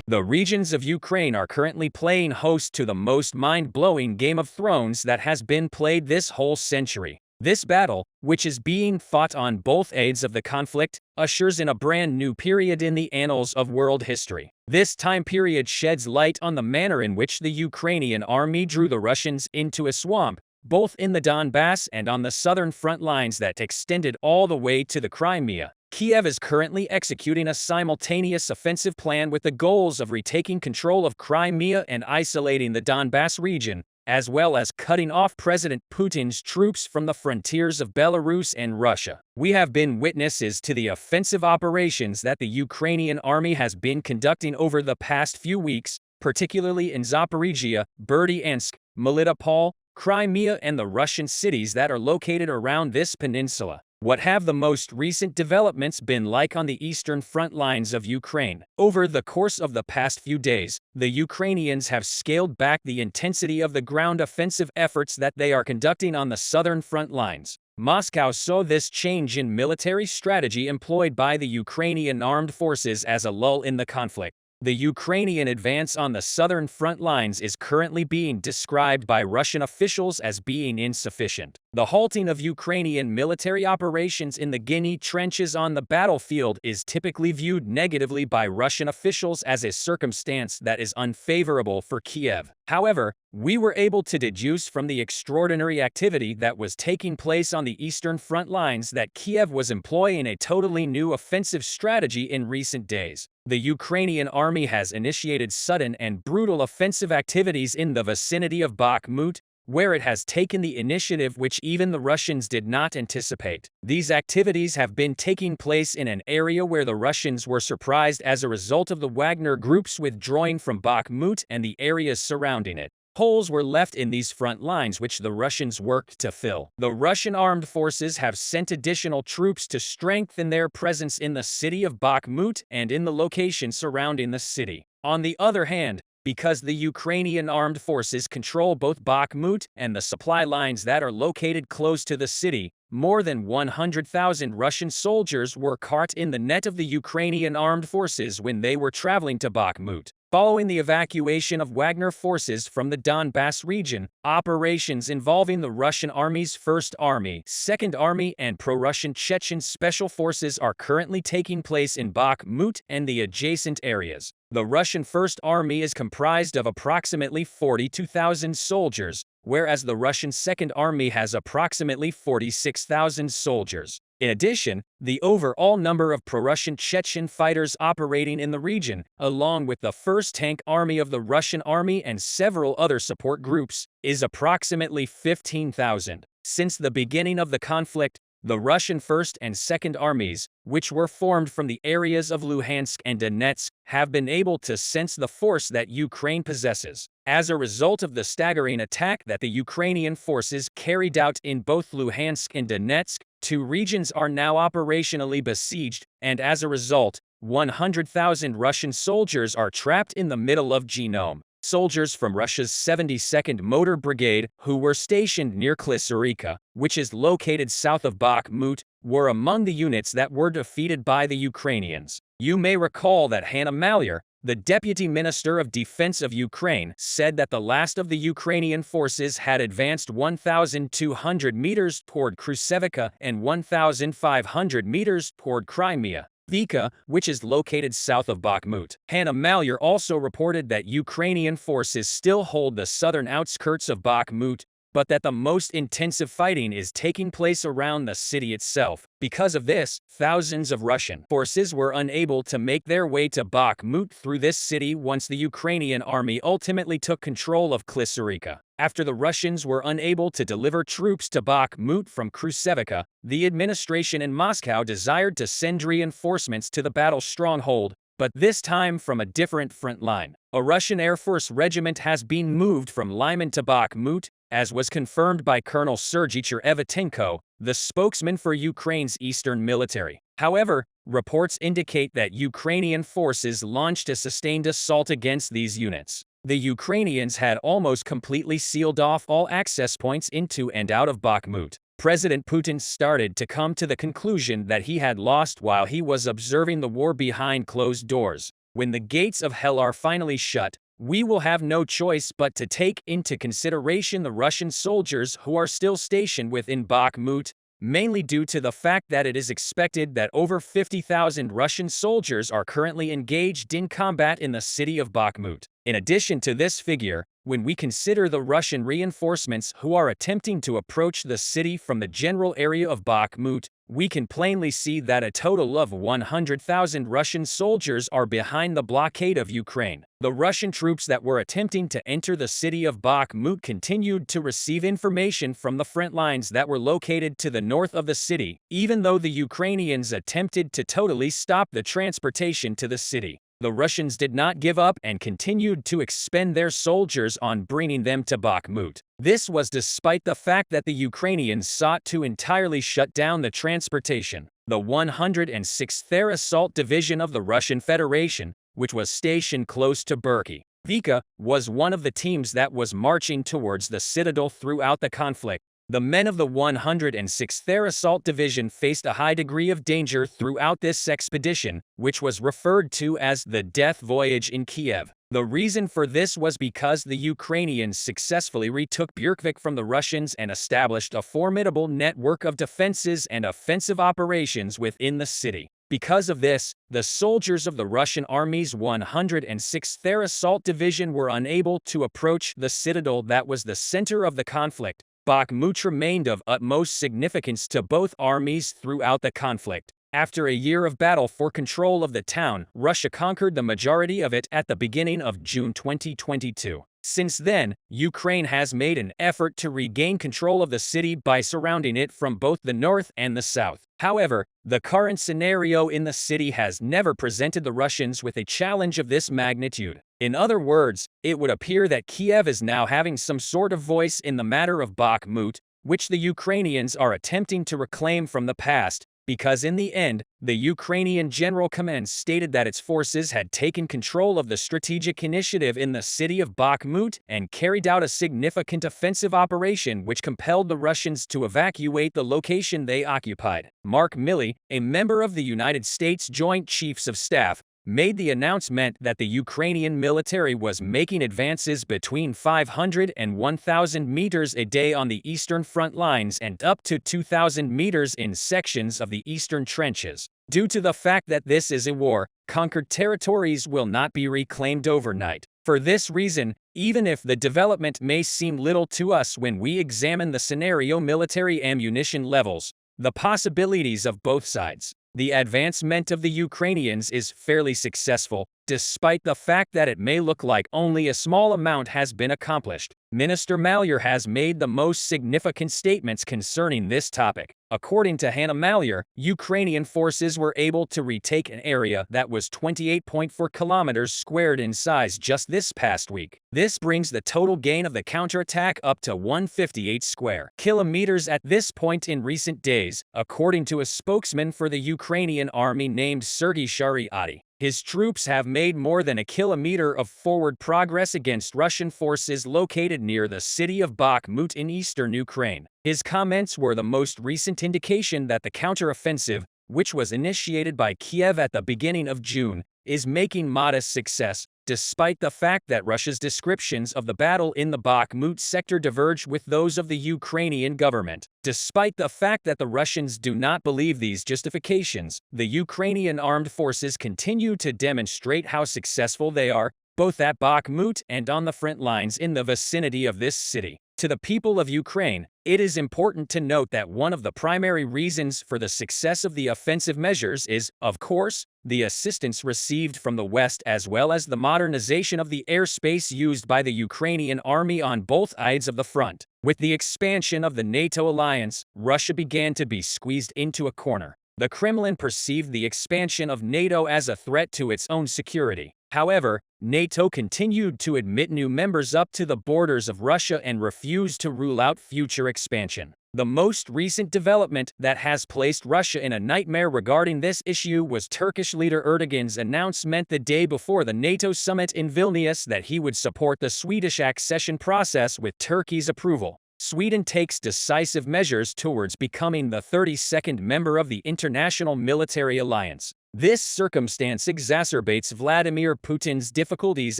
The regions of Ukraine are currently playing host to the most mind-blowing Game of Thrones that has been played this whole century. This battle, which is being fought on both sides of the conflict, ushers in a brand new period in the annals of world history. This time period sheds light on the manner in which the Ukrainian army drew the Russians into a swamp, both in the Donbass and on the southern front lines that extended all the way to the Crimea. Kiev is currently executing a simultaneous offensive plan with the goals of retaking control of Crimea and isolating the Donbass region, as well as cutting off President Putin's troops from the frontiers of Belarus and Russia. We have been witnesses to the offensive operations that the Ukrainian army has been conducting over the past few weeks, particularly in Zaporizhia, Berdyansk, Melitopol, Crimea, and the Russian cities that are located around this peninsula. What have the most recent developments been like on the eastern front lines of Ukraine? Over the course of the past few days, the Ukrainians have scaled back the intensity of the ground offensive efforts that they are conducting on the southern front lines. Moscow saw this change in military strategy employed by the Ukrainian armed forces as a lull in the conflict. The Ukrainian advance on the southern front lines is currently being described by Russian officials as being insufficient. The halting of Ukrainian military operations in the Guinea trenches on the battlefield is typically viewed negatively by Russian officials as a circumstance that is unfavorable for Kiev. However, we were able to deduce from the extraordinary activity that was taking place on the eastern front lines that Kiev was employing a totally new offensive strategy in recent days. The Ukrainian army has initiated sudden and brutal offensive activities in the vicinity of Bakhmut, where it has taken the initiative which even the Russians did not anticipate. These activities have been taking place in an area where the Russians were surprised as a result of the Wagner Group's withdrawing from Bakhmut and the areas surrounding it. Holes were left in these front lines which the Russians worked to fill. The Russian armed forces have sent additional troops to strengthen their presence in the city of Bakhmut and in the location surrounding the city. On the other hand, because the Ukrainian armed forces control both Bakhmut and the supply lines that are located close to the city, more than 100,000 Russian soldiers were caught in the net of the Ukrainian armed forces when they were traveling to Bakhmut. Following the evacuation of Wagner forces from the Donbass region, operations involving the Russian Army's 1st Army, 2nd Army, and pro-Russian Chechen Special Forces are currently taking place in Bakhmut and the adjacent areas. The Russian 1st Army is comprised of approximately 42,000 soldiers, whereas the Russian 2nd Army has approximately 46,000 soldiers. In addition, the overall number of pro-Russian Chechen fighters operating in the region, along with the 1st Tank Army of the Russian Army and several other support groups, is approximately 15,000. Since the beginning of the conflict, the Russian 1st and 2nd Armies, which were formed from the areas of Luhansk and Donetsk, have been able to sense the force that Ukraine possesses. As a result of the staggering attack that the Ukrainian forces carried out in both Luhansk and Donetsk, two regions are now operationally besieged, and as a result, 100,000 Russian soldiers are trapped in the middle of Genome. Soldiers from Russia's 72nd Motor Brigade, who were stationed near Klissarika, which is located south of Bakhmut, were among the units that were defeated by the Ukrainians. You may recall that Hanna Maliar, the Deputy Minister of Defense of Ukraine, said that the last of the Ukrainian forces had advanced 1,200 meters toward Krusevka and 1,500 meters toward Crimea, Vika, which is located south of Bakhmut. Hanna Maliar also reported that Ukrainian forces still hold the southern outskirts of Bakhmut, but that the most intensive fighting is taking place around the city itself. Because of this, thousands of Russian forces were unable to make their way to Bakhmut through this city once the Ukrainian army ultimately took control of Klissarika. After the Russians were unable to deliver troops to Bakhmut from Krusevka, the administration in Moscow desired to send reinforcements to the battle stronghold, but this time from a different front line. A Russian Air Force regiment has been moved from Lyman to Bakhmut, as was confirmed by Colonel Sergei Cherevatenko, the spokesman for Ukraine's eastern military. However, reports indicate that Ukrainian forces launched a sustained assault against these units. The Ukrainians had almost completely sealed off all access points into and out of Bakhmut. President Putin started to come to the conclusion that he had lost while he was observing the war behind closed doors. When the gates of hell are finally shut, we will have no choice but to take into consideration the Russian soldiers who are still stationed within Bakhmut, mainly due to the fact that it is expected that over 50,000 Russian soldiers are currently engaged in combat in the city of Bakhmut. In addition to this figure, when we consider the Russian reinforcements who are attempting to approach the city from the general area of Bakhmut, we can plainly see that a total of 100,000 Russian soldiers are behind the blockade of Ukraine. The Russian troops that were attempting to enter the city of Bakhmut continued to receive information from the front lines that were located to the north of the city, even though the Ukrainians attempted to totally stop the transportation to the city. The Russians did not give up and continued to expend their soldiers on bringing them to Bakhmut. This was despite the fact that the Ukrainians sought to entirely shut down the transportation. The 106th Air Assault Division of the Russian Federation, which was stationed close to Vika, was one of the teams that was marching towards the citadel throughout the conflict. The men of the 106th Air Assault Division faced a high degree of danger throughout this expedition, which was referred to as the Death Voyage in Kiev. The reason for this was because the Ukrainians successfully retook Burkvik from the Russians and established a formidable network of defenses and offensive operations within the city. Because of this, the soldiers of the Russian Army's 106th Air Assault Division were unable to approach the citadel that was the center of the conflict. Bakhmut remained of utmost significance to both armies throughout the conflict. After a year of battle for control of the town, Russia conquered the majority of it at the beginning of June 2022. Since then, Ukraine has made an effort to regain control of the city by surrounding it from both the north and the south. However, the current scenario in the city has never presented the Russians with a challenge of this magnitude. In other words, it would appear that Kiev is now having some sort of voice in the matter of Bakhmut, which the Ukrainians are attempting to reclaim from the past, because in the end, the Ukrainian General Command stated that its forces had taken control of the strategic initiative in the city of Bakhmut and carried out a significant offensive operation which compelled the Russians to evacuate the location they occupied. Mark Milley, a member of the United States Joint Chiefs of Staff, made the announcement that the Ukrainian military was making advances between 500 and 1,000 meters a day on the eastern front lines and up to 2,000 meters in sections of the eastern trenches. Due to the fact that this is a war, conquered territories will not be reclaimed overnight. For this reason, even if the development may seem little to us when we examine the scenario military ammunition levels, the possibilities of both sides, the advancement of the Ukrainians is fairly successful, despite the fact that it may look like only a small amount has been accomplished. Minister Malyer has made the most significant statements concerning this topic. According to Hannah Malyer, Ukrainian forces were able to retake an area that was 28.4 kilometers squared in size just this past week. This brings the total gain of the counterattack up to 158 square kilometers at this point in recent days, according to a spokesman for the Ukrainian army named Sergei Shariati. His troops have made more than a kilometer of forward progress against Russian forces located near the city of Bakhmut in eastern Ukraine. His comments were the most recent indication that the counteroffensive, which was initiated by Kiev at the beginning of June, is making modest success, despite the fact that Russia's descriptions of the battle in the Bakhmut sector diverge with those of the Ukrainian government. Despite the fact that the Russians do not believe these justifications, the Ukrainian armed forces continue to demonstrate how successful they are, both at Bakhmut and on the front lines in the vicinity of this city. To the people of Ukraine, it is important to note that one of the primary reasons for the success of the offensive measures is, of course, the assistance received from the West as well as the modernization of the airspace used by the Ukrainian army on both sides of the front. With the expansion of the NATO alliance, Russia began to be squeezed into a corner. The Kremlin perceived the expansion of NATO as a threat to its own security. However, NATO continued to admit new members up to the borders of Russia and refused to rule out future expansion. The most recent development that has placed Russia in a nightmare regarding this issue was Turkish leader Erdogan's announcement the day before the NATO summit in Vilnius that he would support the Swedish accession process with Turkey's approval. Sweden takes decisive measures towards becoming the 32nd member of the international military alliance. This circumstance exacerbates Vladimir Putin's difficulties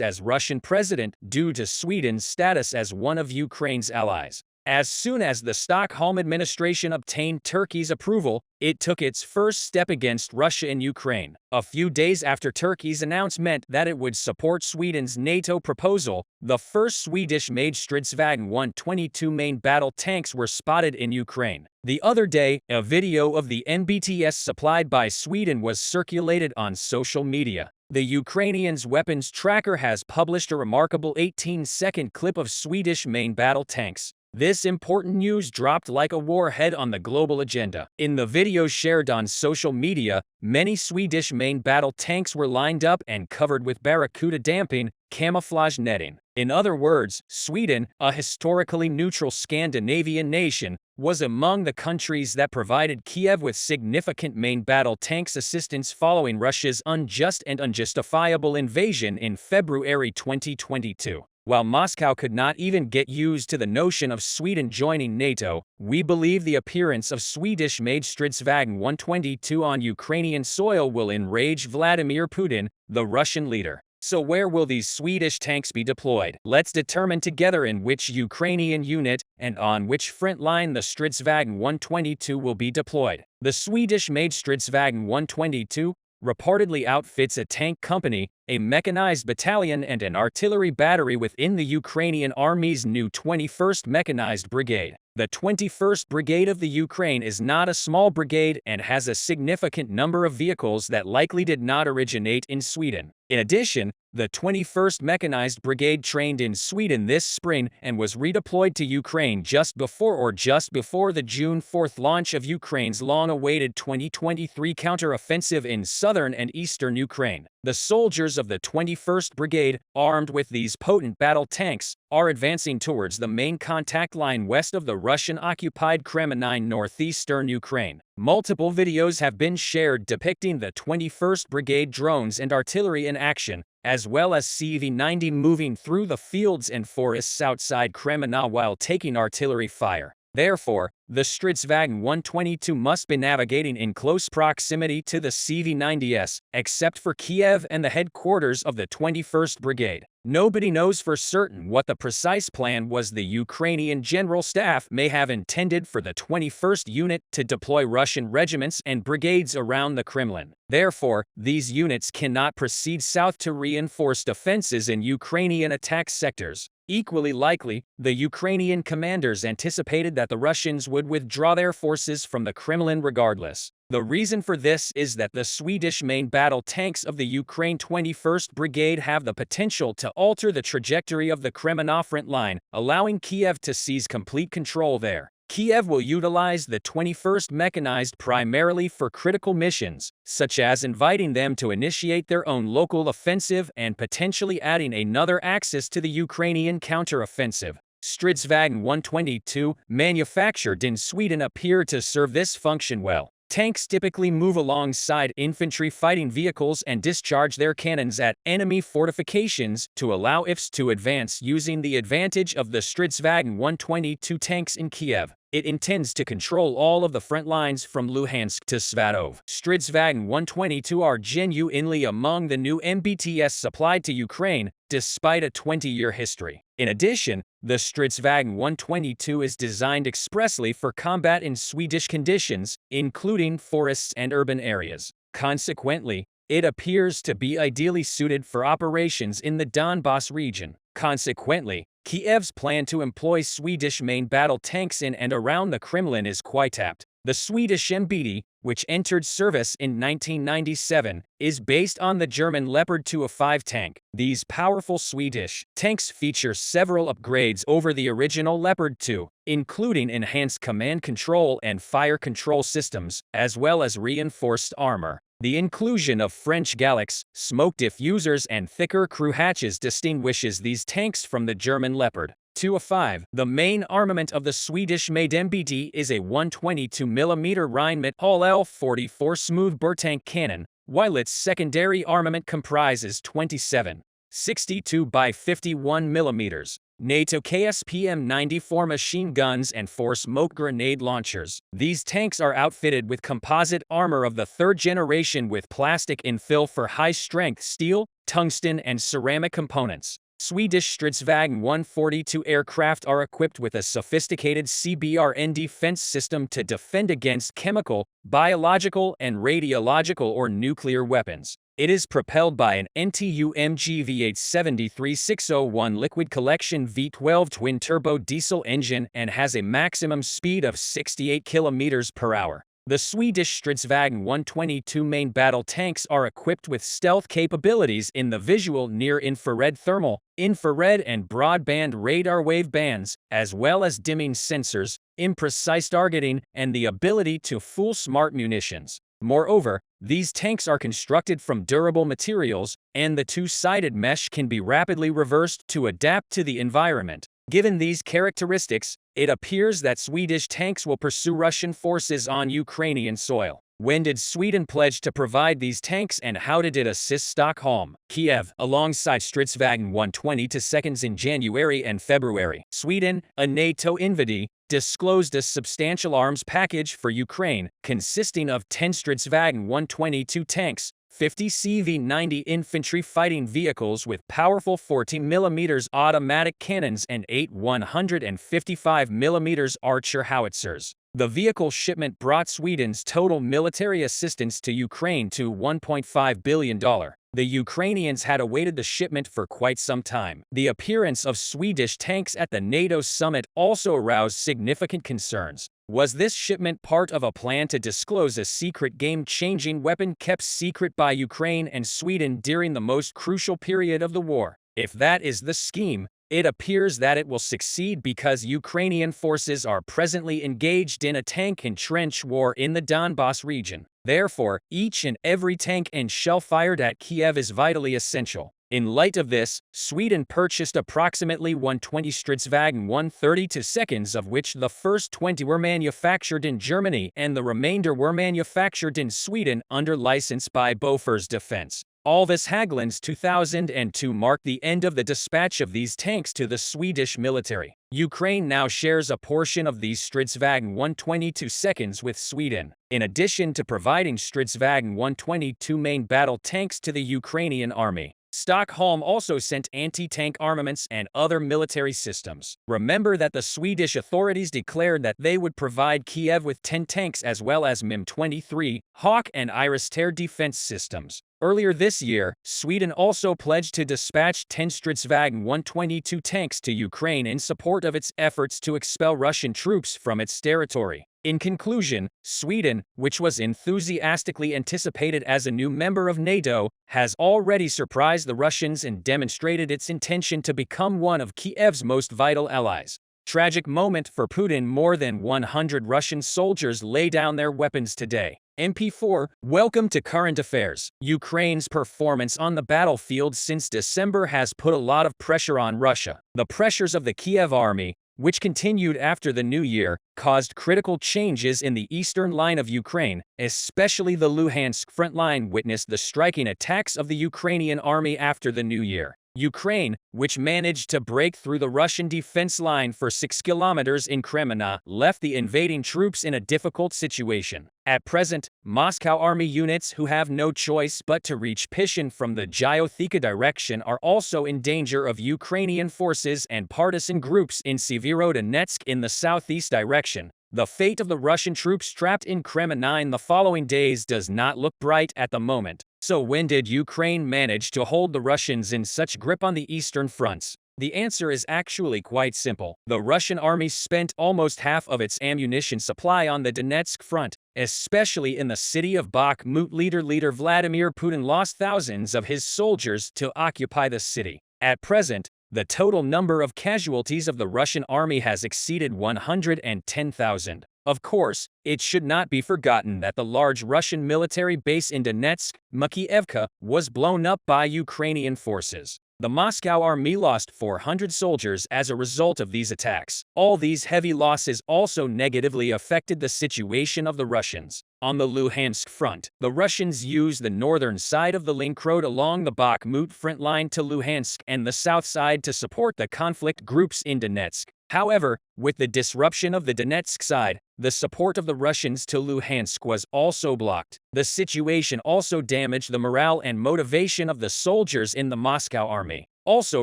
as Russian president due to Sweden's status as one of Ukraine's allies. As soon as the Stockholm administration obtained Turkey's approval, it took its first step against Russia in Ukraine. A few days after Turkey's announcement that it would support Sweden's NATO proposal, the first Swedish-made Stridsvagn 122 main battle tanks were spotted in Ukraine. The other day, a video of the NBTS supplied by Sweden was circulated on social media. The Ukrainian's weapons tracker has published a remarkable 18-second clip of Swedish main battle tanks. This important news dropped like a warhead on the global agenda. In the video shared on social media, many Swedish main battle tanks were lined up and covered with Barracuda damping, camouflage netting. In other words, Sweden, a historically neutral Scandinavian nation, was among the countries that provided Kiev with significant main battle tanks assistance following Russia's unjust and unjustifiable invasion in February 2022. While Moscow could not even get used to the notion of Sweden joining NATO, we believe the appearance of Swedish-made Stridsvagn 122 on Ukrainian soil will enrage Vladimir Putin, the Russian leader. So where will these Swedish tanks be deployed? Let's determine together in which Ukrainian unit and on which front line the Stridsvagn 122 will be deployed. The Swedish-made Stridsvagn 122 reportedly outfits a tank company, a mechanized battalion and an artillery battery within the Ukrainian Army's new 21st Mechanized Brigade. The 21st Brigade of the Ukraine is not a small brigade and has a significant number of vehicles that likely did not originate in Sweden. In addition, the 21st Mechanized Brigade trained in Sweden this spring and was redeployed to Ukraine just before the June 4th launch of Ukraine's long-awaited 2023 counter-offensive in southern and eastern Ukraine. The soldiers of the 21st Brigade, armed with these potent battle tanks, are advancing towards the main contact line west of the Russian-occupied Kremenny in northeastern Ukraine. Multiple videos have been shared depicting the 21st Brigade drones and artillery in action, as well as CV-90 moving through the fields and forests outside Kremenny while taking artillery fire. Therefore, the Stridsvagn 122 must be navigating in close proximity to the CV-90s, except for Kiev and the headquarters of the 21st Brigade. Nobody knows for certain what the precise plan was. The Ukrainian General Staff may have intended for the 21st Unit to deploy Russian regiments and brigades around the Kremlin. Therefore, these units cannot proceed south to reinforce defenses in Ukrainian attack sectors. Equally likely, the Ukrainian commanders anticipated that the Russians would withdraw their forces from the Kremlin regardless. The reason for this is that the Swedish main battle tanks of the Ukraine 21st Brigade have the potential to alter the trajectory of the Kremenny front line, allowing Kiev to seize complete control there. Kiev will utilize the 21st Mechanized primarily for critical missions, such as inviting them to initiate their own local offensive and potentially adding another axis to the Ukrainian counteroffensive. Stridsvagn 122, manufactured in Sweden, appear to serve this function well. Tanks typically move alongside infantry fighting vehicles and discharge their cannons at enemy fortifications to allow IFs to advance using the advantage of the Stridsvagn 122 tanks in Kiev. It intends to control all of the front lines from Luhansk to Svatov. Stridsvagn 122 are genuinely among the new MBTs supplied to Ukraine, despite a 20-year history. In addition, the Stridsvagn 122 is designed expressly for combat in Swedish conditions, including forests and urban areas. Consequently, it appears to be ideally suited for operations in the Donbas region. Consequently, Kiev's plan to employ Swedish main battle tanks in and around the Kremlin is quite apt. The Swedish MBT, which entered service in 1997, is based on the German Leopard 205 tank. These powerful Swedish tanks feature several upgrades over the original Leopard 2, including enhanced command control and fire control systems, as well as reinforced armor. The inclusion of French Galax, smoke diffusers and thicker crew hatches distinguishes these tanks from the German Leopard 205. The main armament of the Swedish-made MBT is a 122mm Rheinmetall L44 smooth bore tank cannon, while its secondary armament comprises 27 62 by 51mm NATO KSPM-94 machine guns and 4 smoke grenade launchers. These tanks are outfitted with composite armor of the third generation with plastic infill for high-strength steel, tungsten, and ceramic components. Swedish Stridsvagn 142 aircraft are equipped with a sophisticated CBRN defense system to defend against chemical, biological, and radiological or nuclear weapons. It is propelled by an NTU MG V8 73601 liquid collection V12 twin-turbo diesel engine and has a maximum speed of 68 km per hour. The Swedish Stridsvagn 122 main battle tanks are equipped with stealth capabilities in the visual near-infrared thermal, infrared and broadband radar wave bands, as well as dimming sensors, imprecise targeting, and the ability to fool smart munitions. Moreover, these tanks are constructed from durable materials, and the two-sided mesh can be rapidly reversed to adapt to the environment. Given these characteristics, it appears that Swedish tanks will pursue Russian forces on Ukrainian soil. When did Sweden pledge to provide these tanks and how did it assist Stockholm, Kiev, alongside Stridsvagn 122 in January and February? Sweden, a NATO invitee, disclosed a substantial arms package for Ukraine, consisting of 10 Stridsvagn 122 tanks, 50 CV-90 infantry fighting vehicles with powerful 40mm automatic cannons and 8 155mm Archer howitzers. The vehicle shipment brought Sweden's total military assistance to Ukraine to $1.5 billion. The Ukrainians had awaited the shipment for quite some time. The appearance of Swedish tanks at the NATO summit also aroused significant concerns. Was this shipment part of a plan to disclose a secret game-changing weapon kept secret by Ukraine and Sweden during the most crucial period of the war? If that is the scheme, it appears that it will succeed because Ukrainian forces are presently engaged in a tank and trench war in the Donbas region. Therefore, each and every tank and shell fired at Kiev is vitally essential. In light of this, Sweden purchased approximately 120 Stridsvagn 132s, of which the first 20 were manufactured in Germany and the remainder were manufactured in Sweden under license by Bofors Defense. Alvis Hägglunds 2002 marked the end of the dispatch of these tanks to the Swedish military. Ukraine now shares a portion of these Stridsvagn 122s with Sweden. In addition to providing Stridsvagn 122 main battle tanks to the Ukrainian army, Stockholm also sent anti-tank armaments and other military systems. Remember that the Swedish authorities declared that they would provide Kiev with 10 tanks as well as MIM-23, Hawk and Iris-Ter defense systems. Earlier this year, Sweden also pledged to dispatch 10 Stridsvagn 122 tanks to Ukraine in support of its efforts to expel Russian troops from its territory. In conclusion, Sweden, which was enthusiastically anticipated as a new member of NATO, has already surprised the Russians and demonstrated its intention to become one of Kiev's most vital allies. Tragic moment for Putin. More than 100 Russian soldiers lay down their weapons today. MP4, welcome to Current Affairs. Ukraine's performance on the battlefield since December has put a lot of pressure on Russia. The pressures of the Kiev army, which continued after the new year, caused critical changes in the eastern line of Ukraine, especially the Luhansk front line witnessed the striking attacks of the Ukrainian army after the new year. Ukraine, which managed to break through the Russian defense line for 6 kilometers in Kreminna, left the invading troops in a difficult situation. At present, Moscow army units who have no choice but to reach Pishin from the Zhyothika direction are also in danger of Ukrainian forces and partisan groups in Severodonetsk in the southeast direction. The fate of the Russian troops trapped in Kreminna in the following days does not look bright at the moment. So when did Ukraine manage to hold the Russians in such grip on the eastern fronts? The answer is actually quite simple. The Russian army spent almost half of its ammunition supply on the Donetsk front, especially in the city of Bakhmut. Leader Vladimir Putin lost thousands of his soldiers to occupy the city. At present, the total number of casualties of the Russian army has exceeded 110,000. Of course, it should not be forgotten that the large Russian military base in Donetsk, Makiivka, was blown up by Ukrainian forces. The Moscow army lost 400 soldiers as a result of these attacks. All these heavy losses also negatively affected the situation of the Russians. On the Luhansk front, the Russians used the northern side of the link road along the Bakhmut front line to Luhansk and the south side to support the conflict groups in Donetsk. However, with the disruption of the Donetsk side, the support of the Russians to Luhansk was also blocked. The situation also damaged the morale and motivation of the soldiers in the Moscow army. Also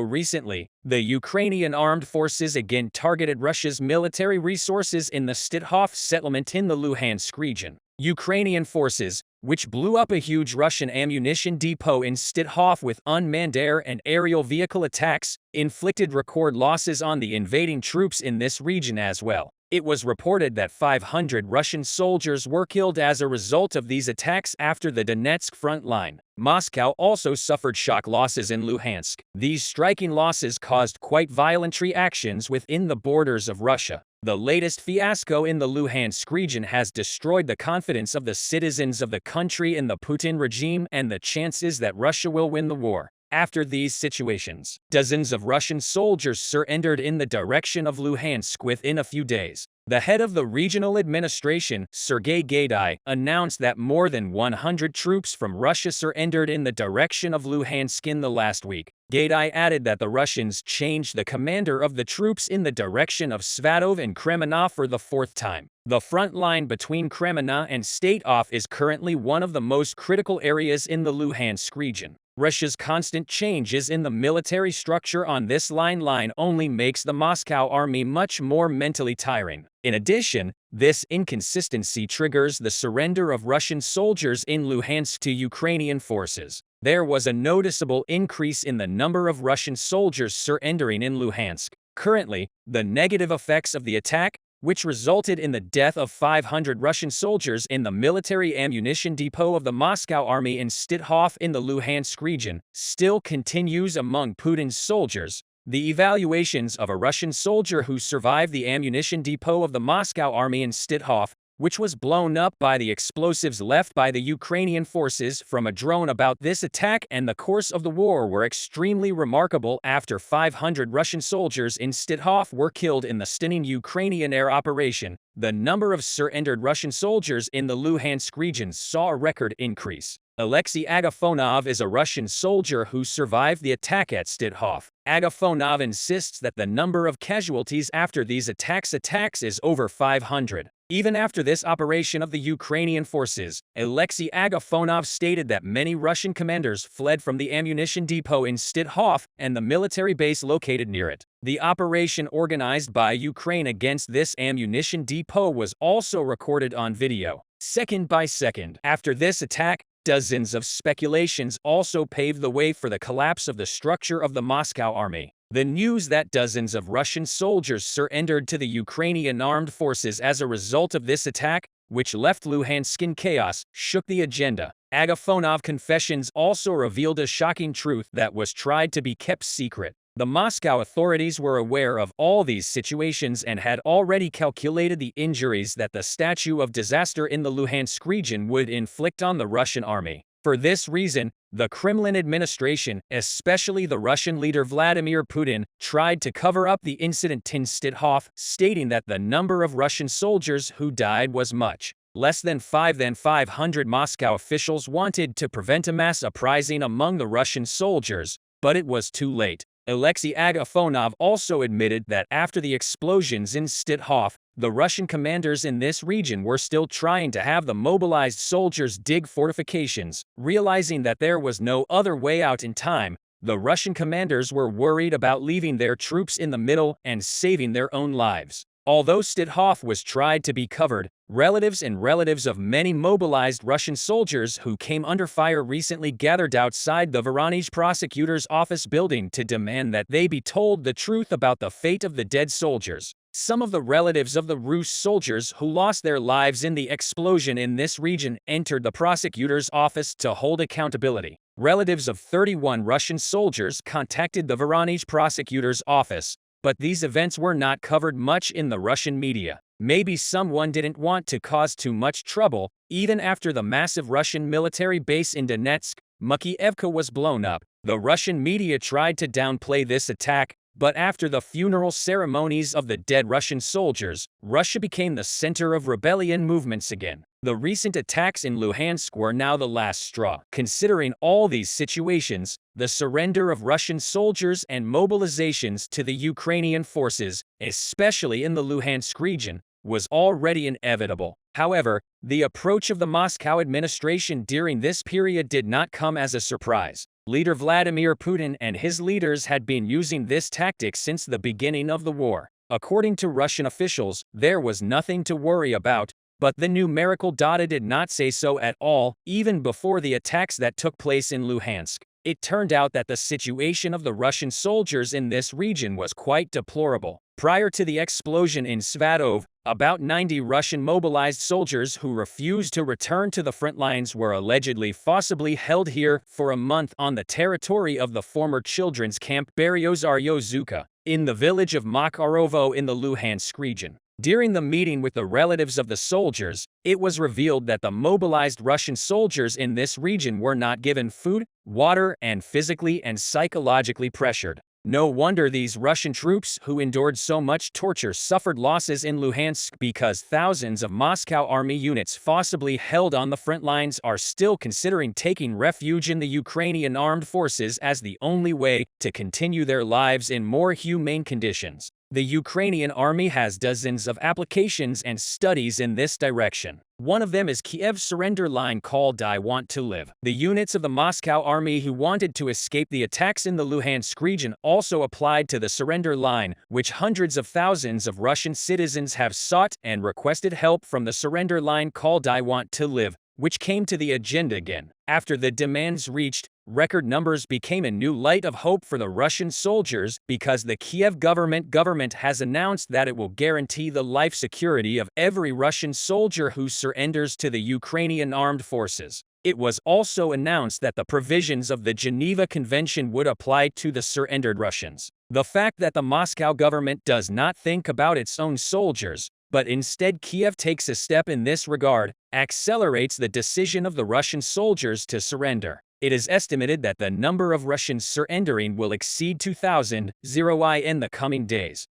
recently, the Ukrainian armed forces again targeted Russia's military resources in the Stithof settlement in the Luhansk region. Ukrainian forces, which blew up a huge Russian ammunition depot in Stithof with unmanned air and aerial vehicle attacks, inflicted record losses on the invading troops in this region as well. It was reported that 500 Russian soldiers were killed as a result of these attacks after the Donetsk front line. Moscow also suffered shock losses in Luhansk. These striking losses caused quite violent reactions within the borders of Russia. The latest fiasco in the Luhansk region has destroyed the confidence of the citizens of the country in the Putin regime and the chances that Russia will win the war. After these situations, dozens of Russian soldiers surrendered in the direction of Luhansk within a few days. The head of the regional administration, Sergei Gaidai, announced that more than 100 troops from Russia surrendered in the direction of Luhansk in the last week. Gaidai added that the Russians changed the commander of the troops in the direction of Svatov and Kremenna for the fourth time. The front line between Kremenna and Stithof is currently one of the most critical areas in the Luhansk region. Russia's constant changes in the military structure on this line only makes the Moscow army much more mentally tiring. In addition, this inconsistency triggers the surrender of Russian soldiers in Luhansk to Ukrainian forces. There was a noticeable increase in the number of Russian soldiers surrendering in Luhansk. Currently, the negative effects of the attack, which resulted in the death of 500 Russian soldiers in the military ammunition depot of the Moscow army in Stithof in the Luhansk region, still continues among Putin's soldiers. The evaluations of a Russian soldier who survived the ammunition depot of the Moscow army in Stithof, which was blown up by the explosives left by the Ukrainian forces from a drone about this attack and the course of the war, were extremely remarkable. After 500 Russian soldiers in Stithof were killed in the stunning Ukrainian air operation, the number of surrendered Russian soldiers in the Luhansk region saw a record increase. Alexei Agafonov is a Russian soldier who survived the attack at Stithof. Agafonov insists that the number of casualties after these attacks is over 500. Even after this operation of the Ukrainian forces, Alexei Agafonov stated that many Russian commanders fled from the ammunition depot in Stithof and the military base located near it. The operation organized by Ukraine against this ammunition depot was also recorded on video, second by second. After this attack, dozens of speculations also paved the way for the collapse of the structure of the Moscow army. The news that dozens of Russian soldiers surrendered to the Ukrainian armed forces as a result of this attack, which left Luhansk in chaos, shook the agenda. Agafonov confessions also revealed a shocking truth that was tried to be kept secret. The Moscow authorities were aware of all these situations and had already calculated the injuries that the statue of disaster in the Luhansk region would inflict on the Russian army. For this reason, the Kremlin administration, especially the Russian leader Vladimir Putin, tried to cover up the incident in Stithof, stating that the number of Russian soldiers who died was much less than 500. Moscow officials wanted to prevent a mass uprising among the Russian soldiers, but it was too late. Alexei Agafonov also admitted that after the explosions in Stithof, the Russian commanders in this region were still trying to have the mobilized soldiers dig fortifications. Realizing that there was no other way out in time, the Russian commanders were worried about leaving their troops in the middle and saving their own lives. Although Stithof was tried to be covered, relatives of many mobilized Russian soldiers who came under fire recently gathered outside the Voronezh prosecutor's office building to demand that they be told the truth about the fate of the dead soldiers. Some of the relatives of the Rus soldiers who lost their lives in the explosion in this region entered the prosecutor's office to hold accountability. Relatives of 31 Russian soldiers contacted the Voronezh prosecutor's office, but these events were not covered much in the Russian media. Maybe someone didn't want to cause too much trouble. Even after the massive Russian military base in Donetsk, Makiivka was blown up, The Russian media tried to downplay this attack, but after the funeral ceremonies of the dead Russian soldiers, Russia became the center of rebellion movements again. The recent attacks in Luhansk were now the last straw. Considering all these situations, the surrender of Russian soldiers and mobilizations to the Ukrainian forces, especially in the Luhansk region, was already inevitable. However, the approach of the Moscow administration during this period did not come as a surprise. Leader Vladimir Putin and his leaders had been using this tactic since the beginning of the war. According to Russian officials, there was nothing to worry about, but the numerical data did not say so at all, even before the attacks that took place in Luhansk. It turned out that the situation of the Russian soldiers in this region was quite deplorable. Prior to the explosion in Svatov, about 90 Russian mobilized soldiers who refused to return to the front lines were allegedly forcibly held here for a month on the territory of the former children's camp Beryozaryo-Zuka, in the village of Makarovo in the Luhansk region. During the meeting with the relatives of the soldiers, it was revealed that the mobilized Russian soldiers in this region were not given food, water, and physically and psychologically pressured. No wonder these Russian troops who endured so much torture suffered losses in Luhansk, because thousands of Moscow army units forcibly held on the front lines are still considering taking refuge in the Ukrainian armed forces as the only way to continue their lives in more humane conditions. The Ukrainian army has dozens of applications and studies in this direction. One of them is Kiev's surrender line called I Want to Live. The units of the Moscow army who wanted to escape the attacks in the Luhansk region also applied to the surrender line, which hundreds of thousands of Russian citizens have sought and requested help from the surrender line called I Want to Live, which came to the agenda again. After the demands reached record numbers became a new light of hope for the Russian soldiers, because the Kiev government has announced that it will guarantee the life security of every Russian soldier who surrenders to the Ukrainian armed forces. It was also announced that the provisions of the Geneva Convention would apply to the surrendered Russians. The fact that the Moscow government does not think about its own soldiers, but instead Kiev takes a step in this regard, accelerates the decision of the Russian soldiers to surrender. It is estimated that the number of Russians surrendering will exceed 2,000 in the coming days.